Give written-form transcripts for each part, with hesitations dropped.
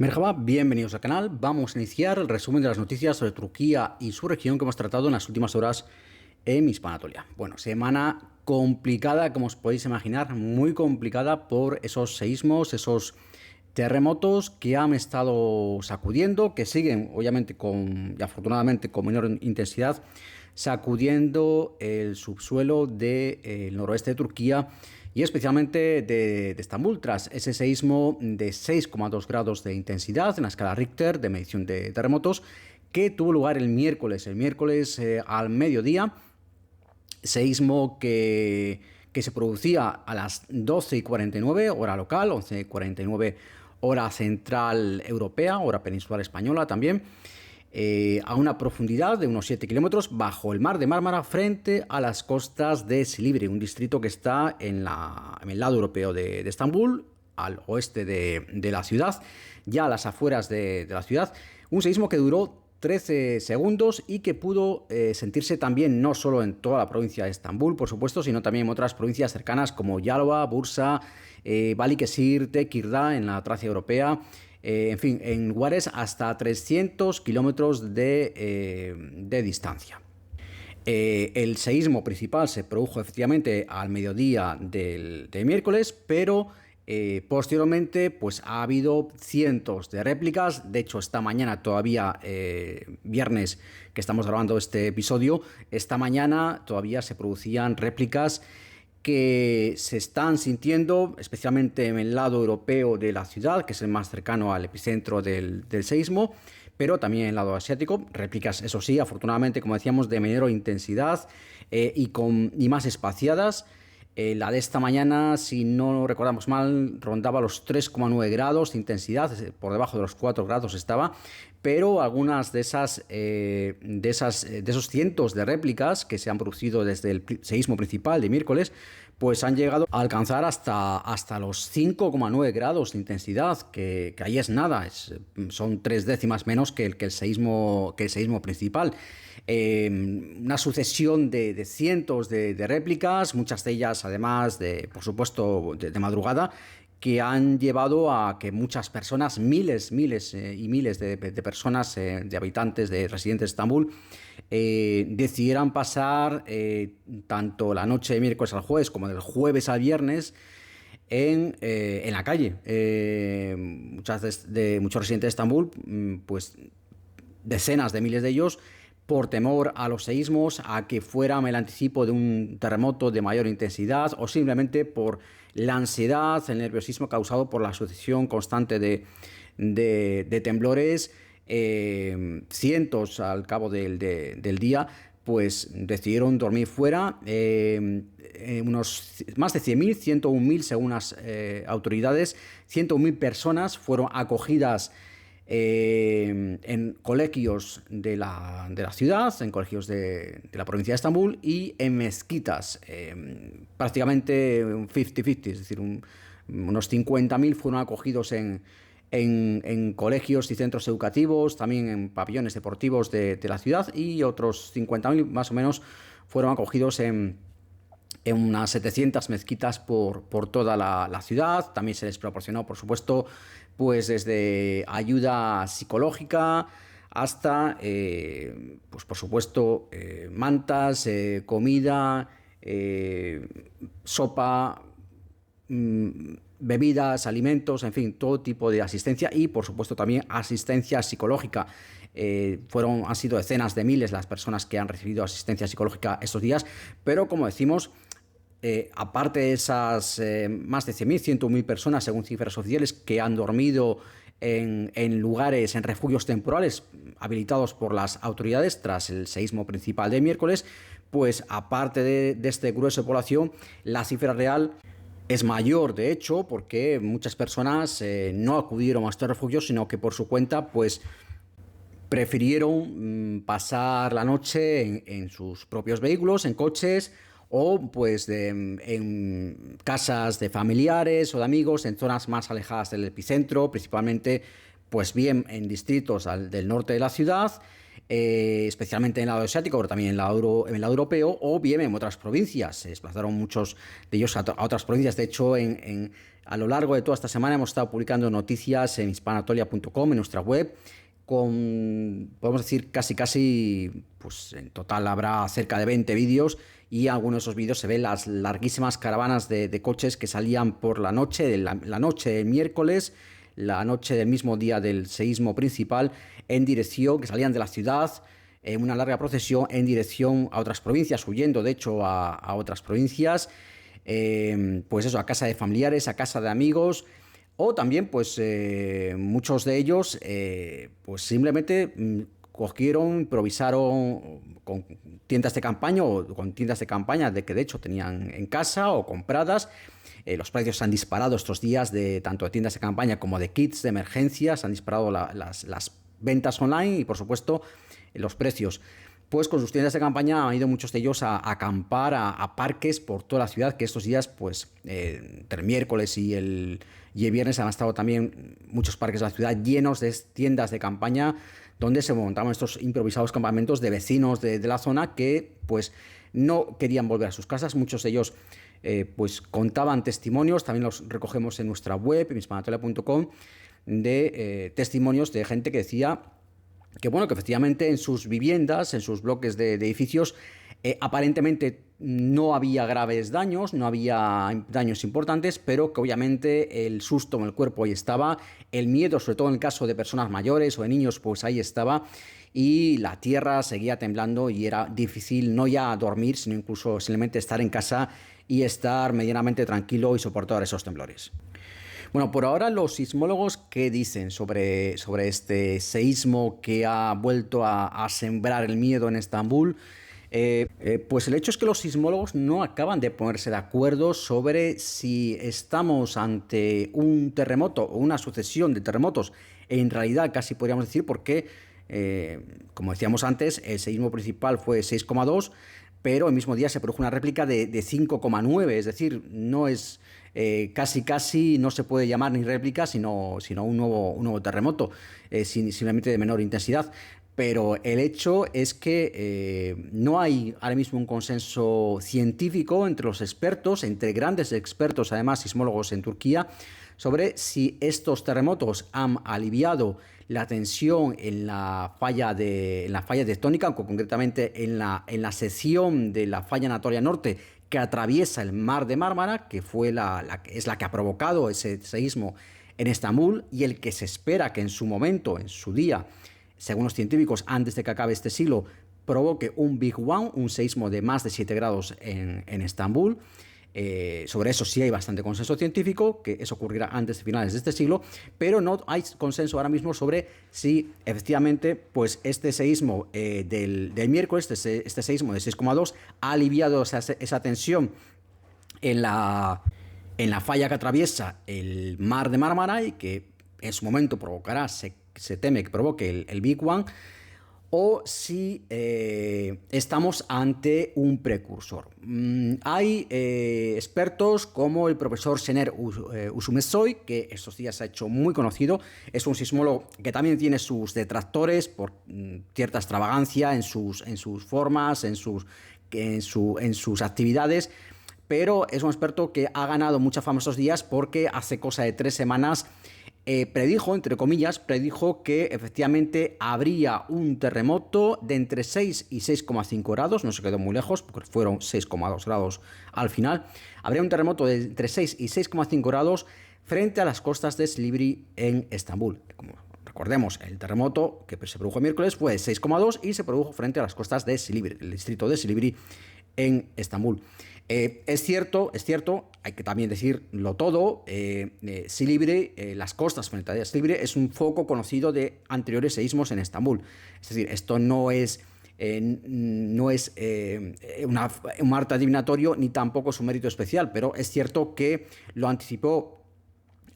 Merhaba, bienvenidos al canal. Vamos a iniciar el resumen de las noticias sobre Turquía y su región que hemos tratado en las últimas horas en Hispanatolia. Bueno, semana complicada, como os podéis imaginar, muy complicada por esos seísmos, esos terremotos que han estado sacudiendo, que siguen, obviamente, y afortunadamente con menor intensidad, sacudiendo el subsuelo del noroeste de Turquía y especialmente de Estambul, tras ese seísmo de 6,2 grados de intensidad en la escala Richter de medición de terremotos que tuvo lugar el miércoles al mediodía, seísmo que se producía a las 12:49 hora local, 11:49 hora central europea, hora peninsular española también, a una profundidad de unos 7 kilómetros bajo el mar de Mármara frente a las costas de Silivri, un distrito que está en el lado europeo de Estambul, al oeste de la ciudad, ya a las afueras de la ciudad. Un seísmo que duró 13 segundos y que pudo sentirse también no solo en toda la provincia de Estambul, por supuesto, sino también en otras provincias cercanas como Yalova, Bursa, Balıkesir, Tekirdağ en la Tracia europea, en fin, en lugares hasta 300 kilómetros de distancia. El seísmo principal se produjo efectivamente al mediodía del miércoles, pero posteriormente pues ha habido cientos de réplicas. De hecho, esta mañana todavía, viernes que estamos grabando este episodio, esta mañana todavía se producían réplicas que se están sintiendo, especialmente en el lado europeo de la ciudad, que es el más cercano al epicentro del seísmo, pero también en el lado asiático, réplicas, eso sí, afortunadamente, como decíamos, de menor intensidad y más espaciadas. La de esta mañana, si no recordamos mal, rondaba los 3,9 grados de intensidad, por debajo de los 4 grados estaba, pero algunas de esos cientos de réplicas que se han producido desde el seísmo principal de miércoles, pues han llegado a alcanzar hasta los 5,9 grados de intensidad, que ahí es nada, son 3 décimas menos que el seísmo principal. Una sucesión de cientos de réplicas, muchas de ellas además por supuesto de madrugada, que han llevado a que muchas personas, miles y miles de personas, de habitantes, de residentes de Estambul, decidieran pasar tanto la noche de miércoles al jueves como del jueves al viernes en la calle. Muchos residentes de Estambul, pues decenas de miles de ellos, por temor a los seísmos, a que fuera el anticipo de un terremoto de mayor intensidad, o simplemente por la ansiedad, el nerviosismo causado por la sucesión constante de temblores, cientos al cabo del día, pues decidieron dormir fuera. Unos más de 100.000, 101.000 según las autoridades, 101.000 personas fueron acogidas en colegios de la ciudad, en colegios de la provincia de Estambul y en mezquitas, prácticamente un 50-50, es decir, unos 50.000 fueron acogidos en colegios y centros educativos, también en pabellones deportivos de la ciudad, y otros 50.000 más o menos fueron acogidos en unas 700 mezquitas por toda la ciudad. También se les proporcionó, por supuesto, pues desde ayuda psicológica hasta, pues por supuesto, mantas, comida, sopa, bebidas, alimentos, en fin, todo tipo de asistencia y, por supuesto, también asistencia psicológica. Han sido decenas de miles las personas que han recibido asistencia psicológica estos días, pero como decimos, aparte de esas más de 100.000, 101.000 personas, según cifras oficiales, que han dormido en lugares, en refugios temporales habilitados por las autoridades tras el seísmo principal de miércoles, pues aparte de este grueso de población, la cifra real es mayor, de hecho, porque muchas personas no acudieron a estos refugios, sino que por su cuenta, pues prefirieron pasar la noche en sus propios vehículos, en coches, o pues en casas de familiares o de amigos en zonas más alejadas del epicentro, principalmente pues bien en distritos del norte de la ciudad, especialmente en el lado asiático, pero también en el lado europeo, o bien en otras provincias. Se desplazaron muchos de ellos a otras provincias. De hecho, a lo largo de toda esta semana hemos estado publicando noticias en hispanatolia.com, en nuestra web, podemos decir, casi, pues en total habrá cerca de 20 vídeos, y en algunos de esos vídeos se ven las larguísimas caravanas de coches que salían por la noche, la noche del miércoles, la noche del mismo día del seísmo principal, que salían de la ciudad, en una larga procesión en dirección a otras provincias, huyendo de hecho a otras provincias, pues eso, a casa de familiares, a casa de amigos, o también pues muchos de ellos pues simplemente cogieron, improvisaron con tiendas de campaña o con tiendas de campaña de que de hecho tenían en casa o compradas. Los precios se han disparado estos días, tanto de tiendas de campaña como de kits de emergencia. Se han disparado las ventas online y, por supuesto, los precios. Pues con sus tiendas de campaña han ido muchos de ellos a acampar a parques por toda la ciudad, que estos días, pues entre el miércoles y el viernes, han estado también muchos parques de la ciudad llenos de tiendas de campaña donde se montaban estos improvisados campamentos de vecinos de la zona que pues no querían volver a sus casas. Muchos de ellos pues contaban testimonios, también los recogemos en nuestra web, en hispanatolia.com, de testimonios de gente que decía que bueno, que efectivamente en sus viviendas, en sus bloques de edificios, aparentemente no había graves daños, no había daños importantes, pero que obviamente el susto en el cuerpo ahí estaba, el miedo, sobre todo en el caso de personas mayores o de niños, pues ahí estaba, y la tierra seguía temblando y era difícil no ya dormir, sino incluso simplemente estar en casa y estar medianamente tranquilo y soportar esos temblores. Bueno, por ahora los sismólogos, ¿qué dicen sobre este seísmo que ha vuelto a sembrar el miedo en Estambul? Pues el hecho es que los sismólogos no acaban de ponerse de acuerdo sobre si estamos ante un terremoto o una sucesión de terremotos. En realidad, casi podríamos decir, porque, como decíamos antes, el seísmo principal fue 6,2, pero el mismo día se produjo una réplica de 5,9, es decir, no es casi no se puede llamar ni réplica, sino un nuevo terremoto, simplemente de menor intensidad. Pero el hecho es que no hay ahora mismo un consenso científico entre los expertos, entre grandes expertos, además sismólogos en Turquía, sobre si estos terremotos han aliviado la tensión en la falla tectónica, o concretamente en la sección de la falla Anatolia Norte que atraviesa el mar de Mármara, que es la que ha provocado ese seísmo en Estambul, y el que se espera que en su momento, en su día, según los científicos, antes de que acabe este siglo, provoque un Big One, un seísmo de más de 7 grados en Estambul. Sobre eso sí hay bastante consenso científico, que eso ocurrirá antes de finales de este siglo, pero no hay consenso ahora mismo sobre si efectivamente pues este seísmo del miércoles, este seísmo de 6,2, ha aliviado esa tensión en la falla que atraviesa el mar de Mármara y que en su momento provocará, se teme que provoque el Big One, o si estamos ante un precursor. Hay expertos como el profesor Şener Usumesoy, que estos días se ha hecho muy conocido. Es un sismólogo que también tiene sus detractores por cierta extravagancia en sus formas, en sus actividades, pero es un experto que ha ganado mucha fama estos días porque hace cosa de 3 semanas predijo, entre comillas, que efectivamente habría un terremoto de entre 6 y 6,5 grados, no se quedó muy lejos, porque fueron 6,2 grados al final. Habría un terremoto de entre 6 y 6,5 grados frente a las costas de Silivri en Estambul. Como recordemos, el terremoto que se produjo el miércoles fue de 6,2 y se produjo frente a las costas de Silivri, el distrito de Silivri en Estambul. Es cierto, hay que también decirlo todo, Silivri, las costas frente a Silivri, es un foco conocido de anteriores seísmos en Estambul. Es decir, esto no es un arte adivinatorio ni tampoco es un mérito especial, pero es cierto que lo anticipó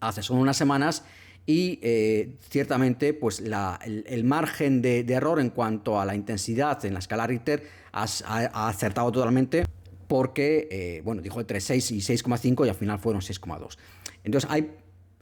hace solo unas semanas y ciertamente pues el margen de error en cuanto a la intensidad en la escala Richter ha acertado totalmente, porque, dijo entre 6 y 6,5 y al final fueron 6,2. Entonces hay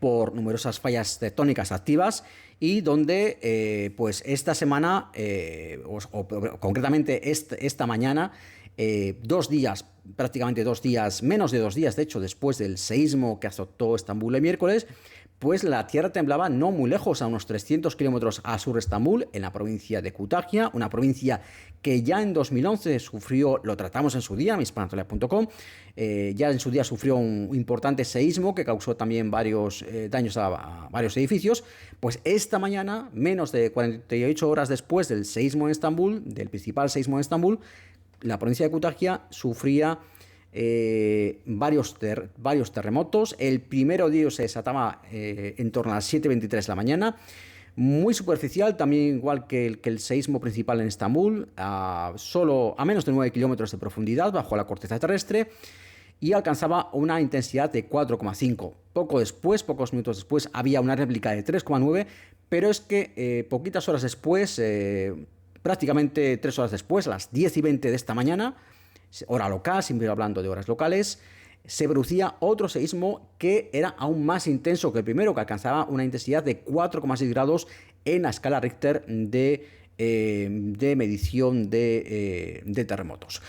por numerosas fallas tectónicas activas y donde pues esta semana, concretamente esta mañana, 2 días, prácticamente 2 días, menos de 2 días de hecho, después del seísmo que azotó Estambul el miércoles, pues la tierra temblaba no muy lejos, a unos 300 kilómetros al sur de Estambul, en la provincia de Kütahya, una provincia que ya en 2011 sufrió, lo tratamos en su día, mispanatolia.com, ya en su día sufrió un importante seísmo que causó también varios daños a varios edificios. Pues esta mañana, menos de 48 horas después del seísmo en Estambul, del principal seísmo en Estambul, la provincia de Kütahya sufría varios terremotos. El primero de ellos se desataba en torno a las 7:23 de la mañana, muy superficial, también igual que el seísmo principal en Estambul, solo a menos de 9 kilómetros de profundidad bajo la corteza terrestre, y alcanzaba una intensidad de 4,5. Pocos minutos después, había una réplica de 3,9, pero es que poquitas horas después, prácticamente 3 horas después, a las 10:20 de esta mañana, hora local, siempre hablando de horas locales, se producía otro seísmo que era aún más intenso que el primero, que alcanzaba una intensidad de 4,6 grados en la escala Richter de medición de terremotos.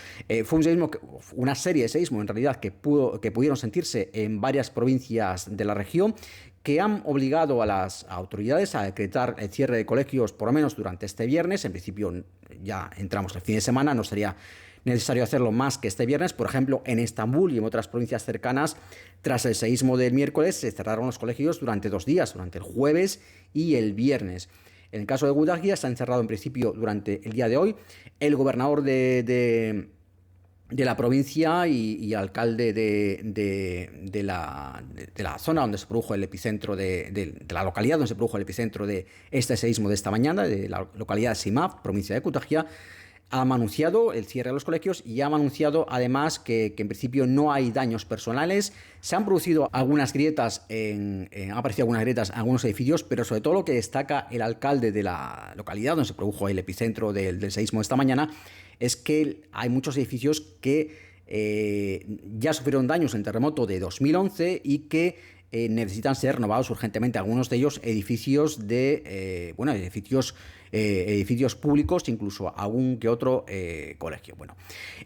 Fue un seísmo, una serie de seísmos en realidad que pudieron sentirse en varias provincias de la región, que han obligado a las autoridades a decretar el cierre de colegios por lo menos durante este viernes. En principio ya entramos el fin de semana, no sería necesario hacerlo más que este viernes. Por ejemplo, en Estambul y en otras provincias cercanas, tras el seísmo del miércoles, se cerraron los colegios durante 2 días, durante el jueves y el viernes. En el caso de Kütahya, está encerrado en principio durante el día de hoy. El gobernador de la provincia y alcalde de la zona donde se produjo el epicentro, de la localidad donde se produjo el epicentro de este seísmo de esta mañana, de la localidad de Simaf, provincia de Kütahya, han anunciado el cierre de los colegios y han anunciado además que en principio no hay daños personales. Se han producido algunas grietas, han aparecido algunas grietas en algunos edificios, pero sobre todo lo que destaca el alcalde de la localidad donde se produjo el epicentro del seísmo de esta mañana es que hay muchos edificios que ya sufrieron daños en terremoto de 2011 y que necesitan ser renovados urgentemente. Algunos de ellos edificios edificios públicos, incluso algún que otro colegio. Bueno,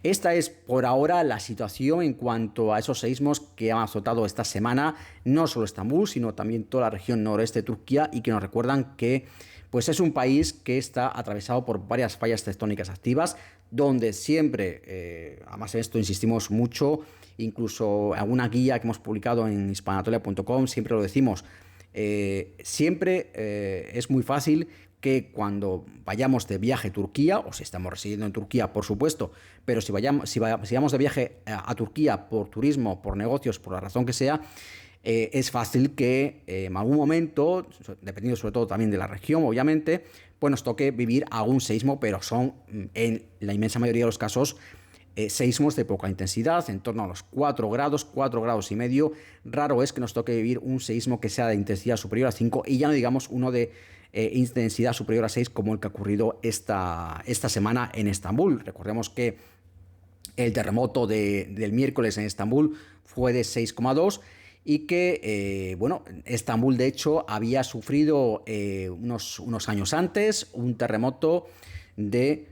esta es por ahora la situación en cuanto a esos seísmos que han azotado esta semana, no solo Estambul, sino también toda la región noroeste de Turquía, y que nos recuerdan que pues es un país que está atravesado por varias fallas tectónicas activas, donde siempre, además en esto insistimos mucho, incluso alguna guía que hemos publicado en hispanatolia.com, siempre lo decimos, siempre es muy fácil que cuando vayamos de viaje a Turquía, o si estamos residiendo en Turquía, por supuesto, pero si vamos de viaje a Turquía por turismo, por negocios, por la razón que sea, es fácil que en algún momento, dependiendo sobre todo también de la región, obviamente, pues nos toque vivir algún seísmo, pero son en la inmensa mayoría de los casos seísmos de poca intensidad, en torno a los 4 grados, 4 grados y medio. Raro es que nos toque vivir un seísmo que sea de intensidad superior a 5 y ya no digamos uno de intensidad superior a 6 como el que ha ocurrido esta semana en Estambul. Recordemos que el terremoto del miércoles en Estambul fue de 6,2 y que, Estambul de hecho había sufrido unos años antes un terremoto de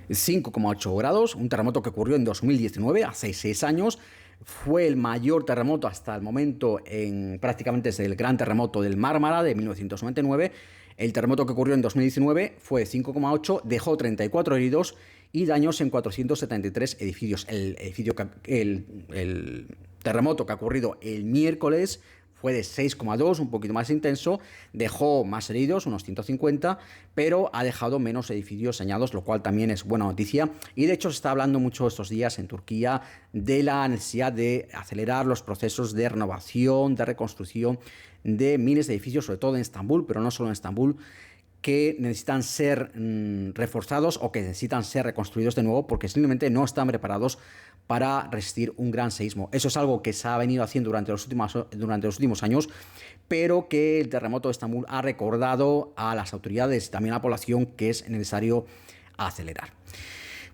5,8 grados, un terremoto que ocurrió en 2019, hace 6 años. Fue el mayor terremoto hasta el momento, prácticamente desde el gran terremoto del Mármara de 1999. El terremoto que ocurrió en 2019 fue 5,8, dejó 34 heridos y daños en 473 edificios. El terremoto que ha ocurrido el miércoles fue de 6,2, un poquito más intenso, dejó más heridos, unos 150, pero ha dejado menos edificios dañados, lo cual también es buena noticia. Y de hecho se está hablando mucho estos días en Turquía de la necesidad de acelerar los procesos de renovación, de reconstrucción de miles de edificios, sobre todo en Estambul, pero no solo en Estambul, que necesitan ser reforzados o que necesitan ser reconstruidos de nuevo porque simplemente no están preparados para resistir un gran seísmo. Eso es algo que se ha venido haciendo durante los últimos años, pero que el terremoto de Estambul ha recordado a las autoridades y también a la población que es necesario acelerar.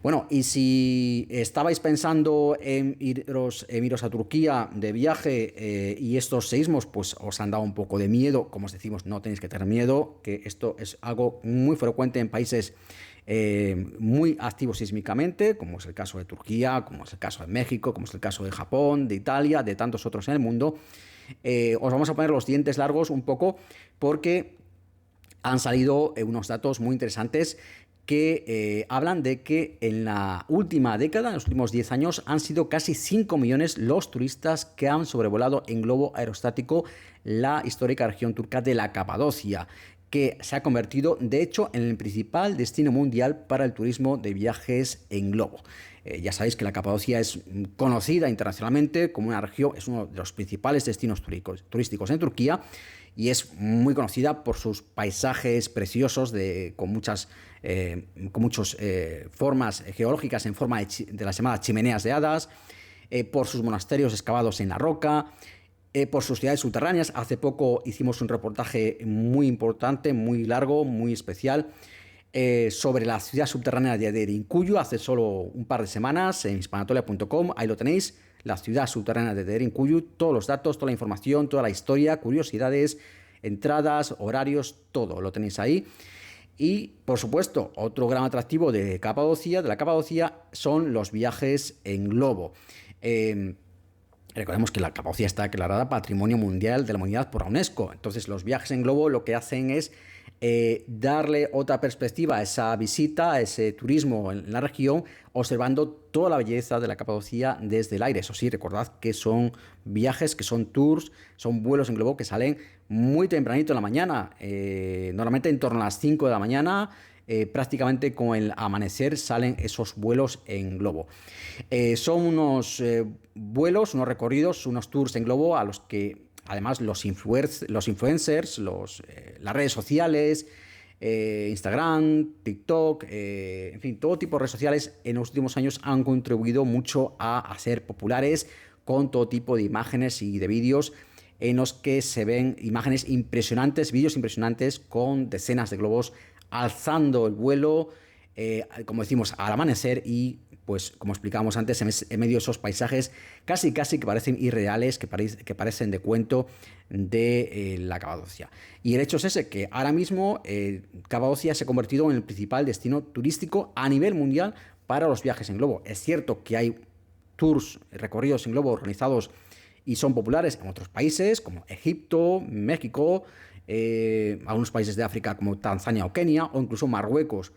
Bueno, y si estabais pensando en iros a Turquía de viaje y estos seísmos pues os han dado un poco de miedo, como os decimos, no tenéis que tener miedo, que esto es algo muy frecuente en países muy activos sísmicamente, como es el caso de Turquía, como es el caso de México, como es el caso de Japón, de Italia, de tantos otros en el mundo. Os vamos a poner los dientes largos un poco porque han salido unos datos muy interesantes que hablan de que en la última década, en los últimos 10 años, han sido casi 5 millones los turistas que han sobrevolado en globo aerostático la histórica región turca de la Capadocia, que se ha convertido, de hecho, en el principal destino mundial para el turismo de viajes en globo. Ya sabéis que la Capadocia es conocida internacionalmente como una región, es uno de los principales destinos turísticos en Turquía, y es muy conocida por sus paisajes preciosos con muchas formas geológicas en forma de las llamadas chimeneas de hadas, por sus monasterios excavados en la roca, por sus ciudades subterráneas. Hace poco hicimos un reportaje muy importante, muy largo, muy especial, sobre la ciudad subterránea de Derinkuyu, hace solo un par de semanas, en hispanatolia.com, ahí lo tenéis, la ciudad subterránea de Derinkuyu, todos los datos, toda la información, toda la historia, curiosidades, entradas, horarios, todo lo tenéis ahí. Y, por supuesto, otro gran atractivo de la Capadocia, son los viajes en globo. Recordemos que la Capadocia está declarada Patrimonio Mundial de la Humanidad por la UNESCO. Entonces, los viajes en globo lo que hacen es darle otra perspectiva a esa visita, a ese turismo en la región, observando toda la belleza de la Capadocia desde el aire. Eso sí, recordad que son viajes, que son tours, son vuelos en globo que salen muy tempranito en la mañana, normalmente en torno a las 5 de la mañana. Prácticamente con el amanecer salen esos vuelos en globo. Son unos vuelos, unos recorridos, unos tours en globo a los que además los influencers, las redes sociales, Instagram, TikTok, en fin, todo tipo de redes sociales en los últimos años han contribuido mucho a hacer populares con todo tipo de imágenes y de vídeos en los que se ven imágenes impresionantes, vídeos impresionantes con decenas de globos alzando el vuelo, como decimos, al amanecer, y pues como explicábamos antes, en medio de esos paisajes casi que parecen irreales, que parecen de cuento de la Capadocia. Y el hecho es ese, que ahora mismo Capadocia se ha convertido en el principal destino turístico a nivel mundial para los viajes en globo. Es cierto que hay tours, recorridos en globo organizados y son populares en otros países como Egipto, México, algunos países de África como Tanzania o Kenia, o incluso Marruecos.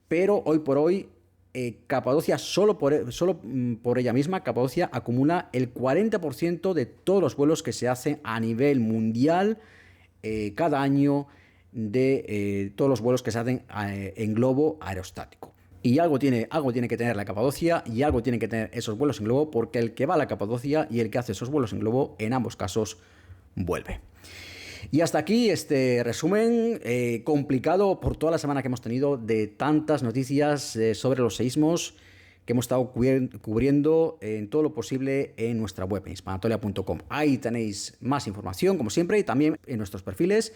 Pero hoy por hoy, Capadocia, solo por ella misma, Capadocia acumula el 40% de todos los vuelos que se hacen a nivel mundial cada año, de todos los vuelos que se hacen en globo aerostático. Y algo tiene que tener la Capadocia, y algo tienen que tener esos vuelos en globo, porque el que va a la Capadocia y el que hace esos vuelos en globo, en ambos casos, vuelve. Y hasta aquí este resumen complicado por toda la semana que hemos tenido, de tantas noticias sobre los seísmos que hemos estado cubriendo en todo lo posible en nuestra web, en hispanatolia.com. Ahí tenéis más información, como siempre, y también en nuestros perfiles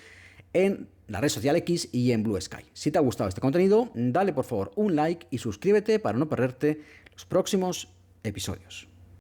en la red social X y en Blue Sky. Si te ha gustado este contenido, dale por favor un like y suscríbete para no perderte los próximos episodios.